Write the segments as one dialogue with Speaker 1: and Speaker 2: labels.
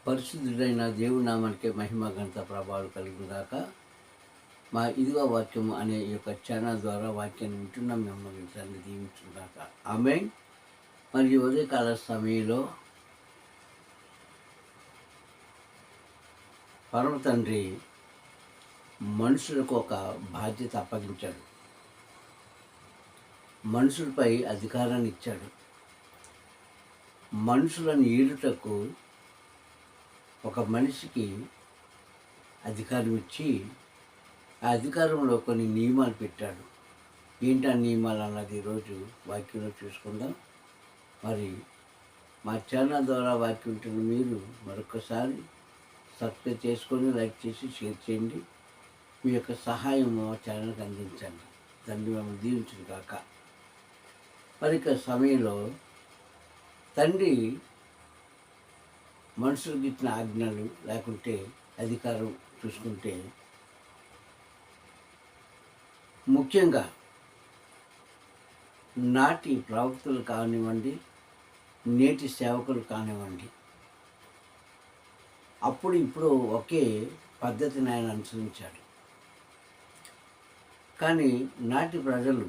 Speaker 1: పరిశుద్ధుడైన దేవుడి నామానికి మహిమ ఘనత ప్రభావాలు కలుగును గాక. మా ఇదిగో వాక్యము అనే ఈ యొక్క ఛానల్ ద్వారా వాక్యాన్ని వింటున్న మిమ్మల్ని తండ్రి దీవించును గాక. ఆమేన్. మరి ఈ ఉదయకాల సమయంలో పరమ తండ్రి మనుషులకు ఒక బాధ్యత అప్పగించాడు. మనుషులపై అధికారాన్ని ఇచ్చాడు. మనుషులను ఏలుటకు ఒక మనిషికి అధికారం ఇచ్చి ఆ అధికారంలో కొన్ని నియమాలు పెట్టాడు. ఏంటి ఆ నియమాలు అన్నది ఈరోజు వాక్యంలో చూసుకుందాం. మరి మా ఛానల్ ద్వారా వాక్యం ఉంటున్న మీరు మరొకసారి సబ్స్క్రైబ్ చేసుకొని లైక్ చేసి షేర్ చేయండి. మీ యొక్క సహాయం మా ఛానల్కి అందించండి. తండ్రి మమ్మల్ని దీవించును కాక. మరి ఇక సమయంలో తండ్రి మనుషులకు ఇచ్చిన ఆజ్ఞలు లేకుంటే అధికారం చూసుకుంటే ముఖ్యంగా నాటి ప్రవక్తలు కానివ్వండి, నేటి సేవకులు కానివ్వండి, అప్పుడు ఇప్పుడు ఒకే పద్ధతిని ఆయన అనుసరించాడు. కానీ నాటి ప్రజలు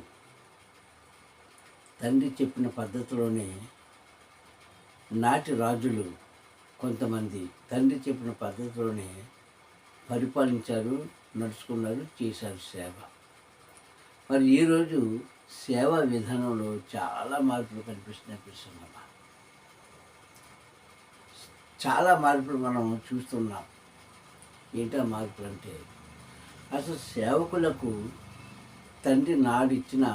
Speaker 1: తండ్రి చెప్పిన పద్ధతిలోనే, నాటి రాజులు కొంతమంది తండ్రి చెప్పిన పద్ధతిలోనే పరిపాలించారు, నడుచుకున్నారు, చేశారు సేవ. మరి ఈరోజు సేవా విధానంలో చాలా మార్పులు కనిపిస్తున్నాయమ్మా. చాలా మార్పులు మనం చూస్తున్నాం. ఏంటా మార్పులు అంటే, అసలు సేవకులకు తండ్రి నాడిచ్చిన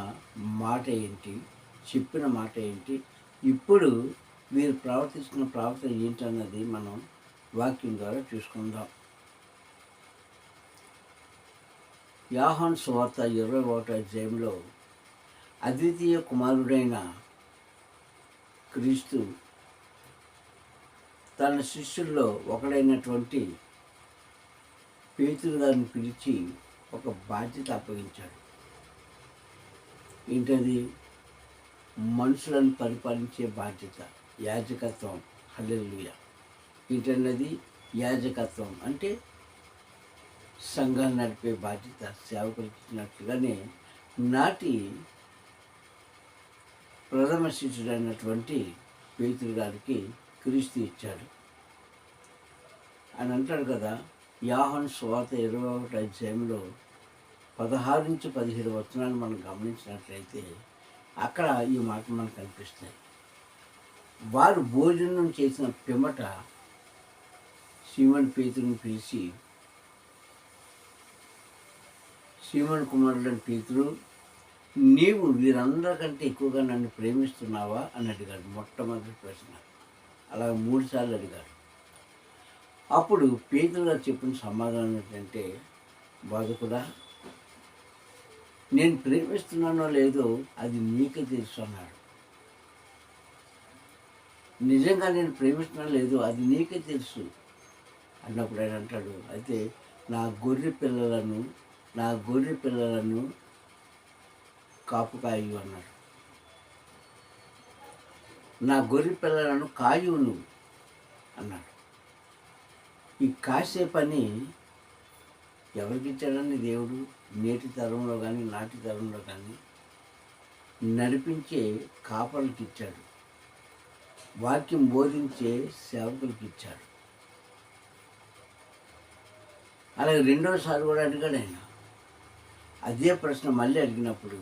Speaker 1: మాట ఏంటి, చెప్పిన మాట ఏంటి, ఇప్పుడు వీరు ప్రవర్తిస్తున్న ప్రవర్తన ఏంటన్నది మనం వాక్యం ద్వారా చూసుకుందాం. యోహాను సువార్త 21వ అధ్యాయంలో అద్వితీయ కుమారుడైన క్రీస్తు తన శిష్యుల్లో ఒకడైనటువంటి పేతురు గారిని పిలిచి ఒక బాధ్యత అప్పగించాడు. ఏంటది? మనుషులను పరిపాలించే బాధ్యత, యాజకత్వం. హల్లెలూయా. ఏంటన్నది? యాజకత్వం అంటే సంఘాన్ని నడిపే బాధ్యత సేవకులకు ఇచ్చినట్లుగానే నాటి ప్రథమ శిష్యుడైనటువంటి పేతురు గారికి క్రీస్తు ఇచ్చాడు. అని అంటాడు కదా, యోహాను సువార్త 21వ అధ్యాయంలో 16-17 వచనాలు మనం గమనించినట్లయితే అక్కడ ఈ మాటలు మనకు కనిపిస్తాయి. వారు భోజనం చేసిన పిమ్మట సీమోను పేతురుని పిలిచి, సీమోను కుమారుడైన పేతురు, నీవు వీరందరికంటే ఎక్కువగా నన్ను ప్రేమిస్తున్నావా అని అడిగాడు. మొట్టమొదటి ప్రశ్న. అలా 3 సార్లు అడిగాడు. అప్పుడు పేతురు గారు చెప్పిన సమాధానం ఏంటంటే, బోధకుడా, నేను ప్రేమిస్తున్నానో లేదో అది నీకే తెలుసు అన్నాడు. నిజంగా నేను ప్రేమిస్తున్నానో లేదో అది నీకే తెలుసు అన్నప్పుడు ఆయన అంటాడు, అయితే నా గొర్రె పిల్లలను కాపు కాయు అన్నాడు. నా గొర్రె పిల్లలను కాయు నువ్వు అన్నాడు. ఈ కాసే పని ఎవరికి ఇచ్చాడని దేవుడు నేటి తరంలో కానీ నాటి తరంలో కానీ నడిపించే కాపర్లకు ఇచ్చాడు. వాక్యం బోధించే సేవకులకు ఇచ్చాడు. అలాగే రెండోసారి కూడా అడిగాడు ఆయన. అదే ప్రశ్న మళ్ళీ అడిగినప్పుడు,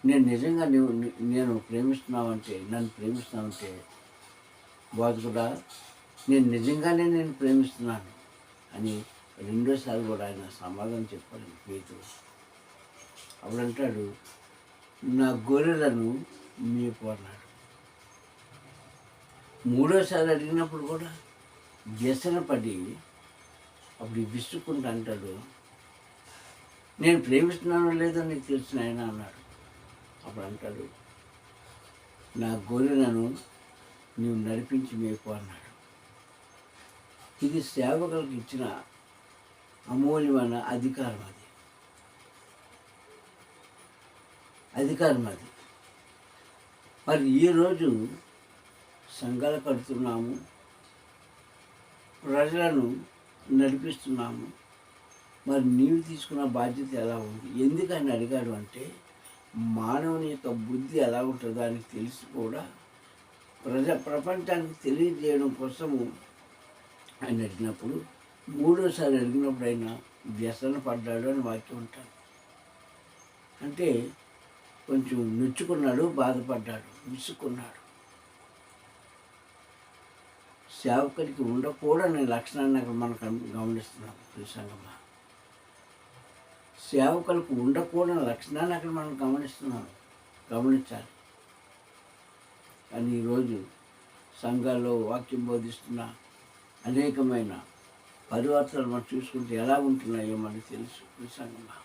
Speaker 1: నేను నిజంగా నన్ను ప్రేమిస్తున్నావంటే బోధకుడా, నేను నిజంగానే ప్రేమిస్తున్నాను అని రెండోసారి కూడా ఆయన సమాధానం చెప్పాడు పేతురు. అప్పుడు అంటాడు, నా గొర్రెలను మేపు అన్నాడు. మూడోసారి అడిగినప్పుడు కూడా వ్యసన పడి అప్పుడు విసుక్కుంటూ అంటాడు, నేను ప్రేమిస్తున్నానో లేదో నీకు తెలిసిన ఆయన అన్నాడు. అప్పుడు అంటాడు, నా గొర్రెలను నీవు నడిపించి మేపు అన్నాడు. ఇది సేవకులకు ఇచ్చిన అమూల్యమైన అధికారం. అది మరి ఈరోజు సంఘాలు కడుతున్నాము, ప్రజలను నడిపిస్తున్నాము. మరి నీవు తీసుకున్న బాధ్యత ఎలా ఉంది? ఎందుకని అడిగాడు అంటే, మానవుని యొక్క బుద్ధి ఎలా ఉంటుందో అని తెలిసి కూడా ప్రపంచానికి తెలియజేయడం కోసము ఆయన అడిగినప్పుడు, మూడోసారి అడిగినప్పుడు ఆయన వ్యసన పడ్డాడు అని వాక్యం ఉంటాడు. అంటే కొంచెం నొచ్చుకున్నాడు, బాధపడ్డాడు, విసుక్కున్నాడు. సేవకుడికి ఉండకూడని లక్షణాన్ని అక్కడ మనం గమనిస్తున్నాం. సంగమా, సేవకులకు ఉండకూడని లక్షణాన్ని అక్కడ మనం గమనించాలి. కానీ ఈరోజు సంఘాల్లో వాక్యం బోధిస్తున్న అనేకమైన పరివర్తనలు మనం చూసుకుంటే ఎలా ఉంటున్నాయో మనకు తెలుసు. సంగమా,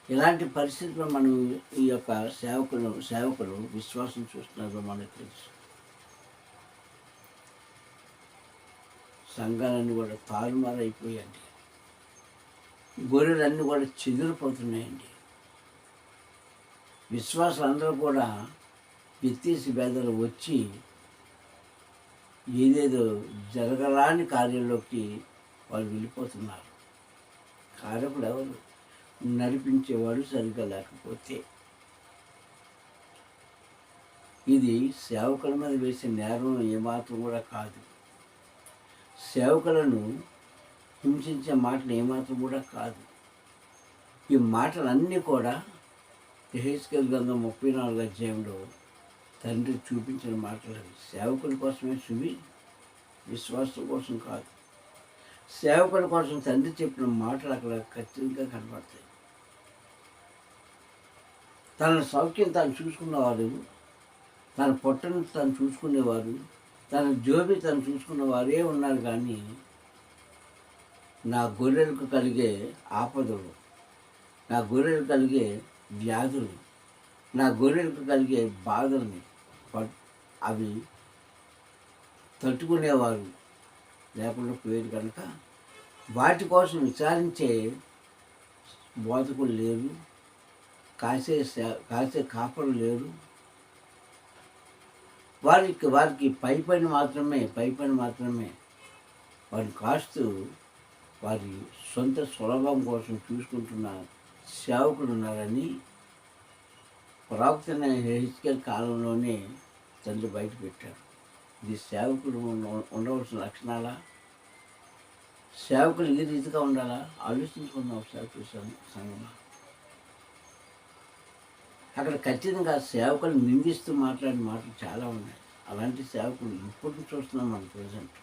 Speaker 1: ఎలాంటి పరిస్థితుల్లో మనం ఈ యొక్క సేవకులు విశ్వాసం చూస్తున్నారో మనకు తెలుసు. సంఘాలన్నీ కూడా తారుమారైపోయాయండి. గొర్రెలన్నీ కూడా చెదిరిపోతున్నాయండి. విశ్వాసాలు అందరూ కూడా వ్యత్యాస భేదాలు వచ్చి ఏదేదో జరగరాని కార్యంలోకి వాళ్ళు వెళ్ళిపోతున్నారు. కారకుడు ఎవరు? నడిపించేవాడు సరిగ్గా లేకపోతే. ఇది సేవకుల మీద వేసే నేరం ఏమాత్రం కూడా కాదు. సేవకులను హింసించే మాటలు ఏమాత్రం కూడా కాదు. ఈ మాటలన్నీ కూడా యెహెజ్కేలు గ్రంథం 34వ అధ్యాయంలో తండ్రి చూపించిన మాటలు. అవి సేవకుల కోసమే సువి, విశ్వాసం కోసం కాదు. సేవకుల కోసం తండ్రి చెప్పిన మాటలు అక్కడ ఖచ్చితంగా కనబడతాయి. తన సౌఖ్యం తాను చూసుకున్నవారు, తన పొట్టను తాను చూసుకునేవారు, తన జోబి తను చూసుకున్నవారే ఉన్నారు. కానీ నా గొర్రెలకు కలిగే ఆపదలు, నా గొర్రెలకు కలిగే వ్యాధులు, నా గొర్రెలకు కలిగే బాధల్ని అవి తట్టుకునేవారు లేకుండా పోయేది కనుక వాటి కోసం విచారించే బోధకులు లేరు, కాసే కాపరు లేరు. వారికి పై పని మాత్రమే వారిని కాస్తూ వారి సొంత సులభం కోసం చూసుకుంటున్న సేవకులు ఉన్నారని ప్రవక్త యెహెజ్కేలు కాలంలోనే తండ్రి బయట పెట్టారు. ఇది సేవకులు ఉండవలసిన లక్షణాలా? సేవకులు ఈ రీతిగా ఉండాలా? ఆలోచించుకుందాం ఒకసారి సంగమా. అక్కడ ఖచ్చితంగా సేవకులు నిందిస్తూ మాట్లాడిన మాటలు చాలా ఉన్నాయి. అలాంటి సేవకులు ఇప్పుడు చూస్తున్నాం మనం. ప్రజెంట్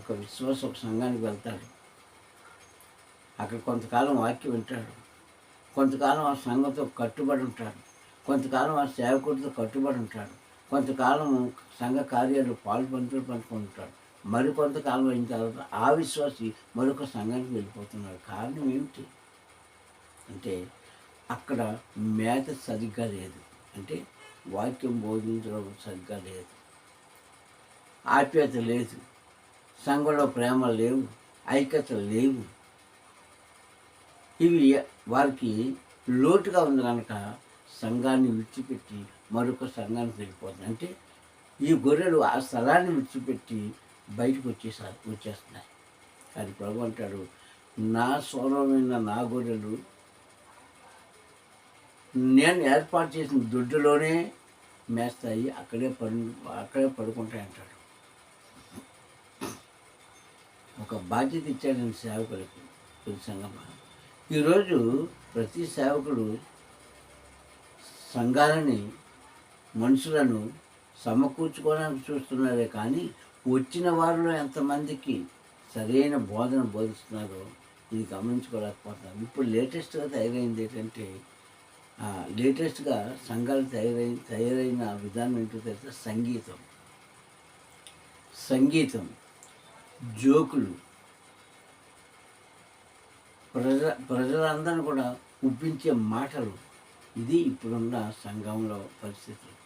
Speaker 1: ఒక విశ్వాసం ఒక సంఘానికి వెళ్తాడు, అక్కడ కొంతకాలం వాక్యం వింటాడు, కొంతకాలం ఆ సంఘంతో కట్టుబడి ఉంటాడు, కొంతకాలం ఆ సేవకుడితో కట్టుబడి ఉంటాడు, కొంతకాలం సంఘ కార్యాలు పంచుకుంటాడు. మరికొంతకాలం అయిన తర్వాత ఆ విశ్వాసి మరొక సంఘానికి వెళ్ళిపోతున్నాడు. కారణం ఏమిటి అంటే అక్కడ మేత సరిగ్గా లేదు. అంటే వాక్యం బోధించడం సరిగ్గా లేదు, ఆప్యాయత లేదు, సంఘంలో ప్రేమ లేవు, ఐక్యత లేవు. ఇవి వారికి లోటుగా ఉంది కనుక సంఘాన్ని విడిచిపెట్టి మరొక సంఘానికి వెళ్ళిపోతుంది. అంటే ఈ గొర్రెలు ఆ స్థలాన్ని విడిచిపెట్టి బయటకు వచ్చేస్తున్నాయి. కానీ ప్రభు అంటాడు, నా స్వరమైన నా గొర్రెలు నేను ఏర్పాటు చేసిన దొడ్డులోనే మేస్తాయి, అక్కడే పడుకుంటాయి అంటాడు. ఒక బాధ్యత ఇచ్చాడు నేను సేవకులకు. సంఘమా, ఈరోజు ప్రతి సేవకుడు సంఘాలని మనుషులను సమకూర్చుకోవడానికి చూస్తున్నారే కానీ వచ్చిన వారిలో ఎంతమందికి సరైన బోధన బోధిస్తున్నారో ఇది గమనించుకోలేకపోతున్నారు. ఇప్పుడు లేటెస్ట్గా తయారైంది ఏంటంటే లేటెస్ట్గా సంఘాలు తయారైన విధానం ఏంటో తెలుసా? సంగీతం, జోకులు, ప్రజలందరినీ కూడా ఉప్పించే మాటలు. ఇది ఇప్పుడున్న సంఘంలో పరిస్థితులు.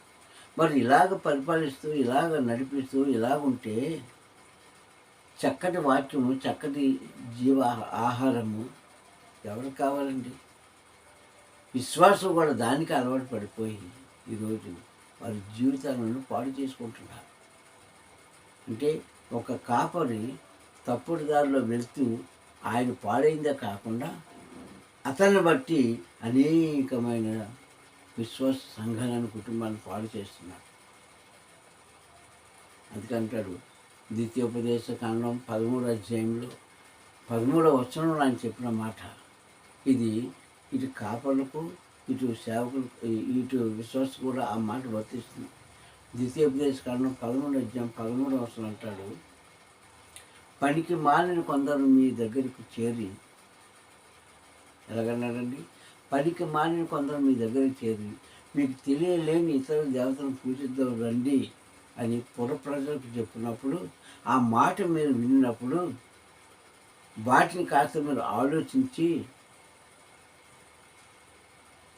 Speaker 1: మరి ఇలాగ పరిపాలిస్తూ, ఇలాగ నడిపిస్తూ, ఇలాగుంటే చక్కటి వాక్యము, చక్కటి జీవ ఆహారము ఎవరికి కావాలండి? విశ్వాసం కూడా దానికి అలవాటు పడిపోయి ఈరోజు వారి జీవితాలను పాడు చేసుకుంటున్నారు. అంటే ఒక కాపరి తప్పుడు దారిలో వెళ్తూ ఆయన పాడైందే కాకుండా అతన్ని బట్టి అనేకమైన విశ్వాస సంఘాలను కుటుంబాన్ని పాడు చేస్తున్నారు. అందుకంటాడు ద్వితీయోపదేశ కాండం 13వ అధ్యాయంలో 13వ వచనంలో ఆయన చెప్పిన మాట ఇది. ఇటు కాపర్లకు ఇటు సేవకులకు ఇటు విశ్వాసం కూడా ఆ మాట వర్తిస్తుంది. ద్వితీయోపదేశ కాండం 13వ అధ్యాయం 13వ వచనం అంటాడు, పనికి మాలిన కొందరు మీ దగ్గరికి చేరి, ఎలాగన్నాడండి, పనికి మాలిన కొందరు మీ దగ్గరికి చేరి మీకు తెలియలేని ఇతర దేవతలను పూజిద్దాం రండి అని పుర ప్రజలకు చెప్పినప్పుడు ఆ మాట మీరు విన్నప్పుడు వాటిని కాస్త మీరు ఆలోచించి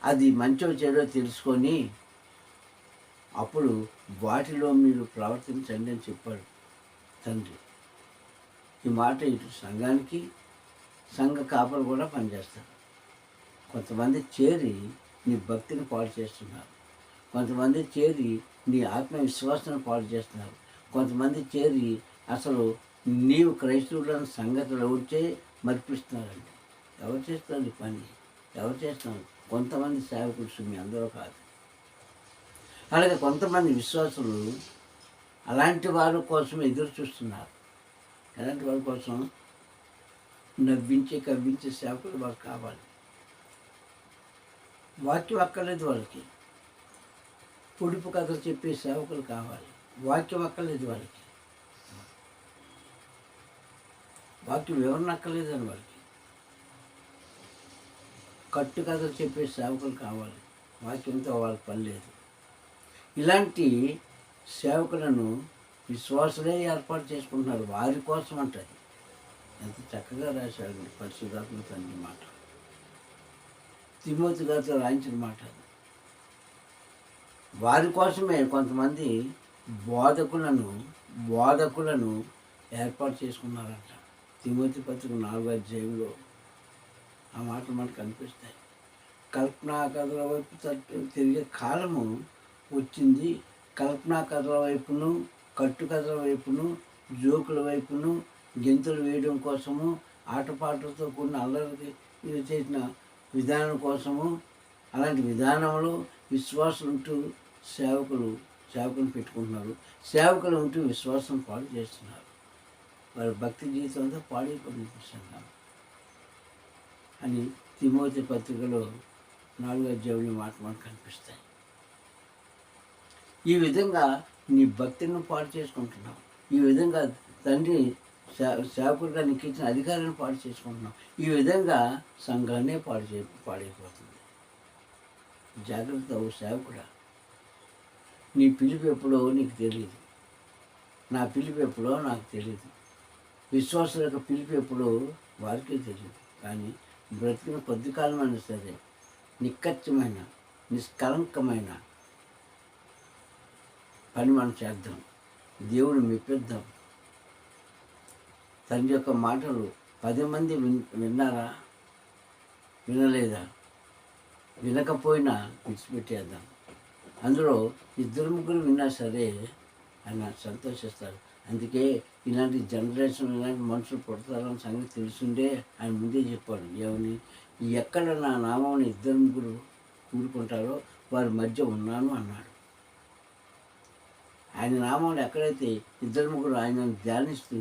Speaker 1: అది మంచో చెడో తెలుసుకొని అప్పుడు వాటిలో మీరు ప్రవర్తించండి అని చెప్పాడు తండ్రి. ఈ మాట ఇటు సంఘానికి సంఘ కాపలు కూడా పనిచేస్తారు. కొంతమంది చేరి నీ భక్తిని పాడు చేస్తున్నారు, కొంతమంది చేరి నీ ఆత్మవిశ్వాసాన్ని పాడు చేస్తున్నారు, కొంతమంది చేరి అసలు నీవు క్రైస్తవులను సంగతులు వచ్చే మర్పిస్తున్నారండి. ఎవరు చేస్తారు ఈ పని? ఎవరు చేస్తున్నారు? కొంతమంది సేవకులు, మీ అందరూ కాదు. అలాగే కొంతమంది విశ్వాసులు అలాంటి వారి కోసం ఎదురు చూస్తున్నారు. ఎలాంటి వారి కోసం? నవ్వించే కవ్వించే సేవకులు వారు కావాలి. వాక్యం అక్కర్లేదు వాళ్ళకి. పొడుపు కథలు చెప్పే సేవకులు కావాలి. వాక్యం అక్కర్లేదు వాళ్ళకి. వాక్యం వివరణ అక్కర్లేదని వాళ్ళకి. కట్టు కథలు చెప్పే సేవకులు కావాలి. వాక్యంతో వాళ్ళకి పని లేదు. ఇలాంటి సేవకులను విశ్వాసులే ఏర్పాటు చేసుకుంటున్నారు. వారి కోసం అంటది. ఎంత చక్కగా రాశాడు పరిశుద్ధాత్మ తండ్రి మాట. తిమోతి గారితో రాయించిన మాట. వారి కోసమే కొంతమంది బోధకులను ఏర్పాటు చేసుకున్నారంట. తిమోతి పత్రిక 4వ అధ్యాయంలో ఆ మాటలు మనకు కనిపిస్తాయి. కల్పనా కథల వైపు తిరిగే కాలము వచ్చింది. కల్పనా కథల వైపును, కట్టు కథల వైపును, జోకుల వైపును, గెంతులు వేయడం కోసము, ఆటపాటలతో కూడిన అల్లరి చేసిన విధానం కోసము, అలాంటి విధానంలో విశ్వాసం ఉంటూ సేవకులను పెట్టుకుంటున్నారు. సేవకులు ఉంటూ విశ్వాసం పాడు చేస్తున్నారు. వారి భక్తి జీవితం అంతా పాడైపోయిన అని తిమోతి పత్రికలో 4వ అధ్యాయంలో మాట మనకు కనిపిస్తాయి. ఈ విధంగా నీ భక్తిని పాడు చేసుకుంటున్నావు. ఈ విధంగా తండ్రి సేవకుడిగా నీకు ఇచ్చిన అధికారాన్ని పాడు చేసుకుంటున్నావు. ఈ విధంగా సంఘాన్నే పాడైపోతుంది. జాగ్రత్త. ఓ సేవకుడా, నీ పిలుపు ఎప్పుడో నీకు తెలియదు. నా పిలుపు ఎప్పుడో నాకు తెలియదు. విశ్వాసుల యొక్క పిలుపు ఎప్పుడో వారికే తెలియదు. కానీ బ్రతికిన కొద్ది కాలమైనా సరే నిక్కచ్చమైన నిష్కలంకమైన పని మనం చేద్దాం. దేవుడు మెప్పిద్దాం. తండ్రి యొక్క మాటలు 10 మంది విన్నారా? వినలేదా? వినకపోయినా విడిచిపెట్టేద్దాం. అందులో 2-3 విన్నా సరే ఆయన సంతోషిస్తారు. అందుకే ఇలాంటి జనరేషన్, ఇలాంటి మనుషులు పుడతారని సంగతి తెలుసుండే ఆయన ముందే చెప్పాడు. ఏమని? ఎక్కడ నా నామం 2-3 కూడుకుంటారో వారి మధ్య ఉన్నాను అన్నాడు. ఆయన నామంలో ఎక్కడైతే 2-3 ఆయనను ధ్యానిస్తూ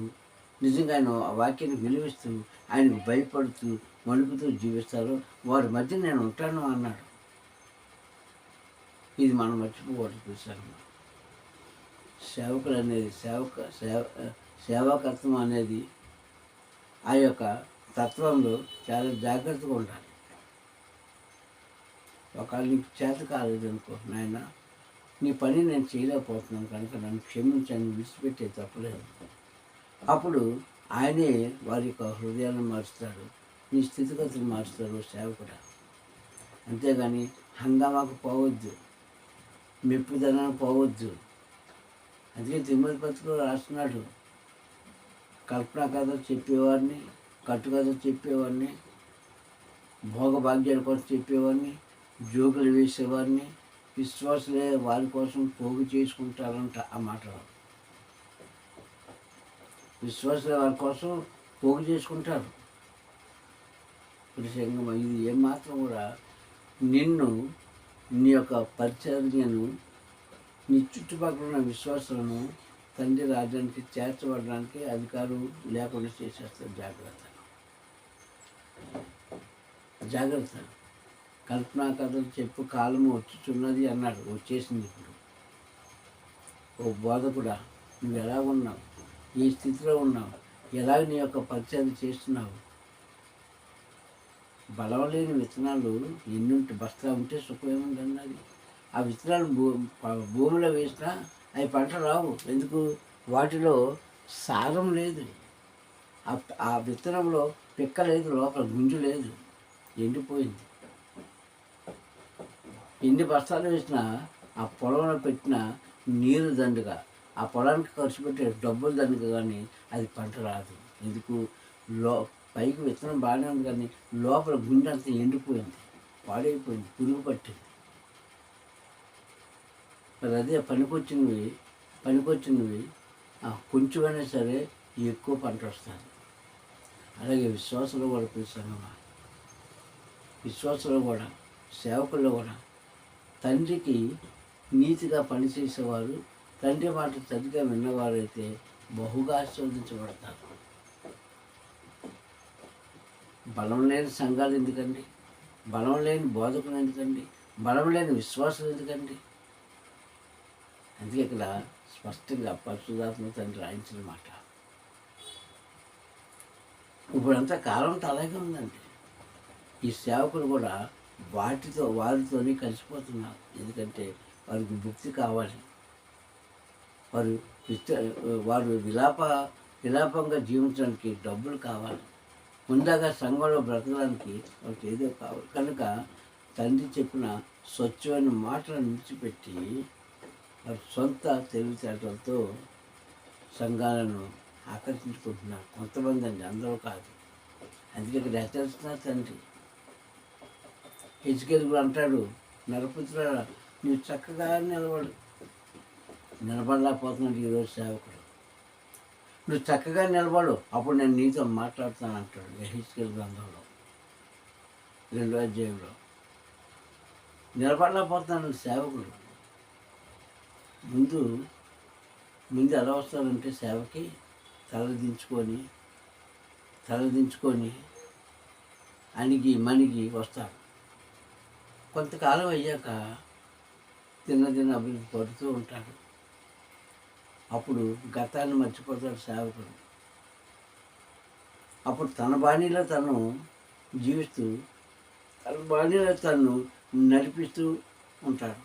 Speaker 1: నిజంగా ఆయన ఆ వాక్యాన్ని విలువిస్తూ ఆయనకు భయపడుతూ వణుకుతూ జీవిస్తారో వారి మధ్య నేను ఉంటాను అన్నాడు. ఇది మనం మర్చిపోకూడదు. చూశాను. సేవకులు అనేది సేవాకత్వం అనేది ఆ యొక్క తత్వంలో చాలా జాగ్రత్తగా ఉండాలి. ఒకవేళ నీకు చేత కాలేదనుకో, నాయన నీ పని నేను చేయలేకపోతున్నాను కనుక నన్ను క్షమించని విడిచిపెట్టే తప్పలేదు. అప్పుడు ఆయనే వారి యొక్క హృదయాలను మారుస్తాడు, నీ స్థితిగతులు మారుస్తాడు సేవకుడు. అంతేగాని హంగామాకు పోవద్దు, మెప్పుదనాన్ని పోవద్దు. అందుకే తిమోతి పత్రికలో రాస్తున్నాడు, కల్పనా కథలు చెప్పేవాడిని, కట్టు కథలు చెప్పేవాడిని, భోగభాగ్యాల కోసం చెప్పేవాడిని, జోకులు వేసేవాడిని, విశ్వాసులే వారి కోసం పోగు చేసుకుంటారంట ఆ మాట. విశ్వాసులే వారి కోసం పోగు చేసుకుంటారు. సంగమా, ఇది ఏమాత్రం కూడా నిన్ను, నీ యొక్క పరిచర్యను, నీ చుట్టుపక్కల ఉన్న విశ్వాసాలను తండ్రి రాజ్యానికి చేర్చబడడానికి అధికారం లేకుండా చేసేస్తారు. జాగ్రత్త. కల్పనా కథలు చెప్పు కాలము వచ్చుచున్నది అన్నాడు. వచ్చేసింది. ఇప్పుడు ఓ బోధకుడా, నువ్వు ఎలా ఉన్నావు, ఏ స్థితిలో ఉన్నావు, ఎలాగ నీ యొక్క పరిచయం చేస్తున్నావు? బలం లేని విత్తనాలు ఎన్నుంటి బస్తా ఉంటే సుఖమేముంది అన్నది. ఆ విత్తనాలు భూమిలో వేసినా అవి పంట రావు. ఎందుకు? వాటిలో సారం లేదు. ఆ విత్తనంలో పిక్క లేదు, లోపల గుంజు లేదు, ఎండిపోయింది. ఎన్ని బస్తాలు వేసినా ఆ పొలంలో పెట్టిన నీరు దండుగా, ఆ పొలానికి ఖర్చు పెట్టే డబ్బులు దండుగా కానీ అది పంట రాదు. ఎందుకు? పైకి విత్తనం బాగానే ఉంది కానీ లోపల గుండె అంతా ఎండిపోయింది, పాడైపోయింది, పురుగు పట్టింది. మరి అదే పనికొచ్చినవి కొంచెమైనా సరే ఎక్కువ పంట వస్తుంది. అలాగే విశ్వాసంలో కూడా పిలుస్తానమ్మా. విశ్వాసంలో కూడా, సేవకుల్లో కూడా తండ్రికి నీతిగా పనిచేసేవారు, తండ్రి మాట చదిగా విన్నవారైతే బహుగా ఆశీర్వదించబడతారు. బలం లేని సంఘాలు ఎందుకండి? బలం లేని బోధకులు ఎందుకండి? బలం లేని విశ్వాసాలు ఎందుకండి? అందుకే ఇక్కడ స్పష్టంగా పరిశుద్ధాత్మ తండ్రి రాయించిన మాట. ఇప్పుడంతా కాలంతో అలాగే ఉందండి. ఈ సేవకులు కూడా వారితోనే కలిసిపోతున్నారు. ఎందుకంటే వారికి భుక్తి కావాలి. వారు విలాపంగా జీవించడానికి డబ్బులు కావాలి. ముందుగా సంఘంలో బ్రతకడానికి వాళ్ళకి ఏదో కావాలి. కనుక తండ్రి చెప్పిన స్వచ్ఛమైన మాటలను విడిచిపెట్టి వారి సొంత తెలివితేటలతో సంఘాలను ఆకర్షించుకుంటున్నారు. కొంతమంది అండి, అందరూ కాదు. అందుకే ఇక్కడ హెచ్చరిస్తున్నారు తండ్రి. హెచ్కేల్ కూడా అంటాడు, నరపుత్ర నువ్వు చక్కగా నిలబడలేకపోతున్నాడు ఈరోజు సేవకుడు. నువ్వు చక్కగా నిలబడు, అప్పుడు నేను నీతో మాట్లాడుతాను అంటాడు హెచ్కేల్ గ్రంథంలో 2వ అధ్యాయంలో. నిలబడలేకపోతున్నాడు సేవకుడు. ముందు ఎలా వస్తారంటే సేవకి తలదించుకొని అణిగి మణిగి వస్తాడు. కొంతకాలం అయ్యాక తిన్న అభివృద్ధి పడుతూ ఉంటాడు. అప్పుడు గతాన్ని మర్చిపోతాడు సేవకుడు. అప్పుడు తన బాణీలో తను జీవిస్తూ, తన బాణీలో తను నడిపిస్తూ ఉంటాడు.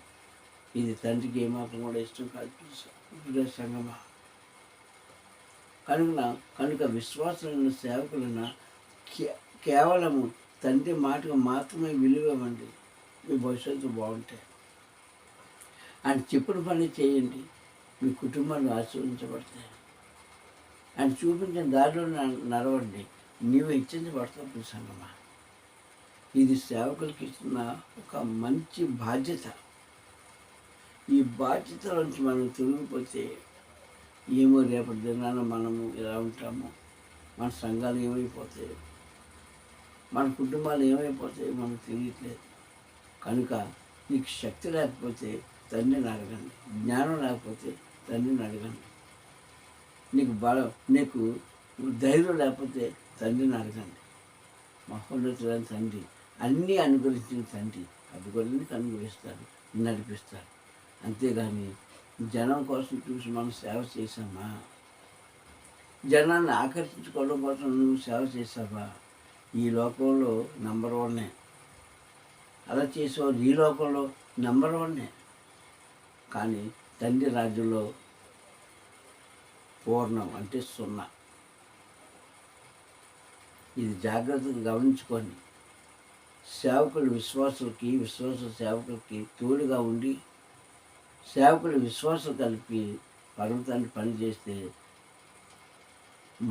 Speaker 1: ఇది తండ్రికి ఏమాత్రం కూడా ఇష్టం కాదు సంగమా. కనుక విశ్వాసమైన సేవకులైన కేవలము తండ్రి మాటకు మాత్రమే విలువమండి. మీ భవిష్యత్తు బాగుంటాయి. ఆయన చెప్పిన పని చేయండి, మీ కుటుంబాలు ఆశీర్వదించబడతాయి. ఆయన చూపించిన దారిలో నడవండి, నీవు హెచ్చించబడతావు సంగమా. ఇది సేవకులకి ఇస్తున్న ఒక మంచి బాధ్యత. ఈ బాధ్యత నుంచి మనం తొలగిపోతే ఏమో రేపటి దినాన మనము ఎలా ఉంటామో, మన సంఘాలు ఏమైపోతాయి, మన కుటుంబాలు ఏమైపోతాయి మనకు తెలియట్లేదు. కనుక నీకు శక్తి లేకపోతే తండ్రిని అడగండి, జ్ఞానం లేకపోతే తండ్రిని అడగండి, నీకు ధైర్యం లేకపోతే తండ్రిని అడగండి. మహోన్నతులైన తండ్రి, అన్నీ అనుగ్రహించిన తండ్రి అభివృద్ధికి అనుగ్రహిస్తాడు, నడిపిస్తాడు. అంతేగాని జనం కోసం చూసి మనం సేవ చేసామా? జనాన్ని ఆకర్షించుకోవడం కోసం నువ్వు సేవ చేసావా? ఈ లోకంలో నంబర్ 1. అలా చేసేవారు ఈ లోకంలో నంబర్ 1. కానీ తండ్రి రాజ్యంలో పూర్ణం అంటే 0. ఇది జాగ్రత్తగా గమనించుకొని విశ్వాస సేవకులకి తోడుగా ఉండి సేవకులు విశ్వాసం కలిపి పర్వతాన్ని పనిచేస్తే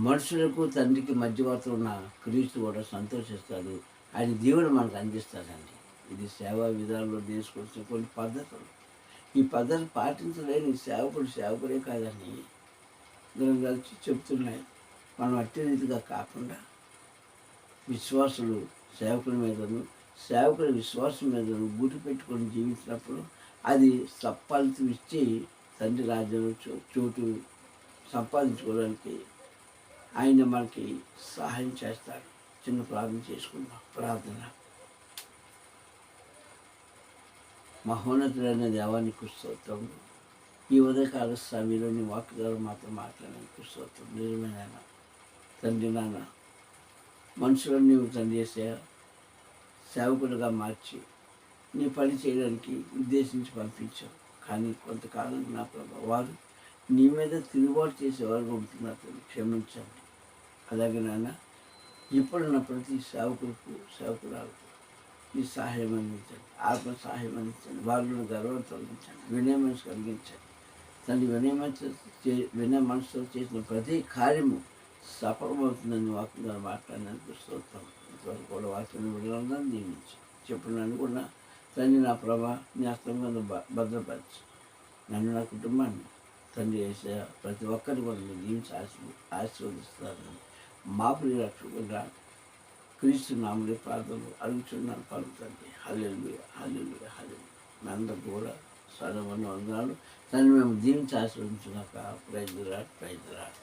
Speaker 1: మనుషులకు తండ్రికి మధ్యవర్తి ఉన్న క్రీస్తు కూడా సంతోషిస్తాడు. ఆయన దేవుడు మనకు అందిస్తాడండి. ఇది సేవా విధానంలో తీసుకొచ్చిన కొన్ని పద్ధతులు. ఈ పద్ధతి పాటించలేని సేవకుడే కాదని గ్రంథాలు చెప్తున్నాయి. మనం అట్టి రీతిగా కాకుండా విశ్వాసులు సేవకుల విశ్వాసం మీదను గురి పెట్టుకొని జీవించినప్పుడు అది సత్ఫలితం ఇచ్చి తండ్రి రాజ్యంలో చోటు సంపాదించుకోవడానికి ఆయన మనకి సహాయం చేస్తాడు. చిన్న ప్రార్థన చేసుకుందాం. ప్రార్థన. మహోన్నతుడైన దేవానికి స్తోత్రం. ఈ ఉదయకాల సమయంలోని వాక్కు ద్వారా మాత్రం మాట్లాడడానికి స్తోత్రం. నిజమైన తండ్రి నాన్న, మనుషులను నీవు తండ్రి చేసే సేవకులుగా మార్చి నీ పని చేయడానికి ఉద్దేశించి పంపించావు. కానీ కొంతకాలం నా ప్రభావ వారు నీ మీద తిరుగుబాటు చేసేవారు ఉంటున్నారు. క్షమించండి. అలాగే నాన్న, ఇప్పుడున్న ప్రతి సేవకురాలకు ఈ సహాయం అందించండి. ఆత్మ సహాయం అందించండి. వాళ్ళను గర్వం తొలగించండి. వినయ మనసు కలిగించండి. తండ్రి వినయ మనసుతో చేసిన ప్రతి కార్యము సఫలమవుతుందని వాక్యంగా మాట్లాడినందుకు స్తోత్రం. ఇంతవరకు కూడా వాక్యం విడుదలందరూ దీవించి చెప్పినాను కూడా తండ్రి నా ప్రభా నీ హస్తం మీద భద్రపరిచి నన్ను, నా కుటుంబాన్ని తండ్రి చేసే ప్రతి ఒక్కరిని కూడా మీరు దీవించి ఆశీర్వదిస్తారని మా ప్రియ రక్షకుడుగా క్రీస్తు నామములో ప్రార్థనలు అడుగుచున్నాను పలుకుతండి. హల్లెలూయా, హల్లెలూయా, హల్లెలూయా. మీ అందరికీ కూడా సర్వవందనాలు. తండ్రి మేము దీవించి ఆశీర్వదించున్నాక ప్రైజ్ ది లార్డ్.